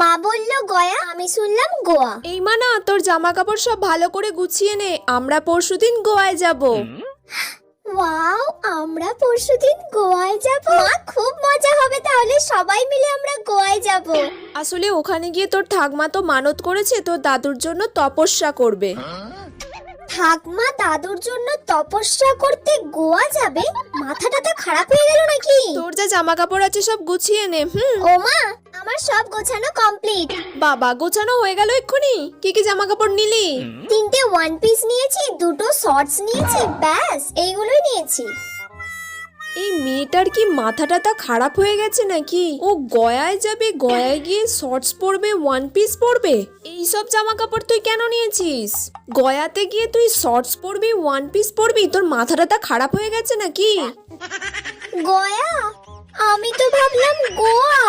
মা বললো গয়া, আমি শুনলাম গোয়া। এই মানা, তোর জামা কাপড় সব ভালো করে গুছিয়ে নে, আমরা পরশুদিন গোয়ায় যাব। ওয়াও, আমরা পরশুদিন গোয়ায় যাব। মা, খুব মজা হবে তাহলে, সবাই মিলে আমরা গোয়ায় যাব। আসলে ওখানে গিয়ে তোর ঠাকমা তো মানত করেছে তোর দাদুর জন্য তপস্যা করবে। ঠাকমা দাদুর জন্য তপস্যা করতে গোয়া যাবে? মাথাটা তো খারাপ হয়ে গেল নাকি? তোর যা জামা কাপড় আছে সব গুছিয়ে নে। ও মা, আমার সব গোছানো কমপ্লিট। বাবা, গোছানো হয়ে গেল এক্ষুনি? কি কি জামা কাপড় নিলি? 3টে ওয়ান পিস নিয়েছি, 2টো শর্টস নিয়েছি, ব্যাস এইগুলোই নিয়েছি। এই মেয়েটার কি মাথাটা তা খারাপ হয়ে গেছে নাকি? ও গয়ায় যাবে, গয়ায় গিয়ে শর্টস পরবে, ওয়ান পিস পরবে। এইসব জামা কাপড় তুই কেন নিয়েছিস? গয়াতে গিয়ে তুই শর্টস পরবি, ওয়ান পিস পরবি? তোর মাথাটা তা খারাপ হয়ে গেছে নাকি? গয়া? আমি তো ভাবলাম গোয়া।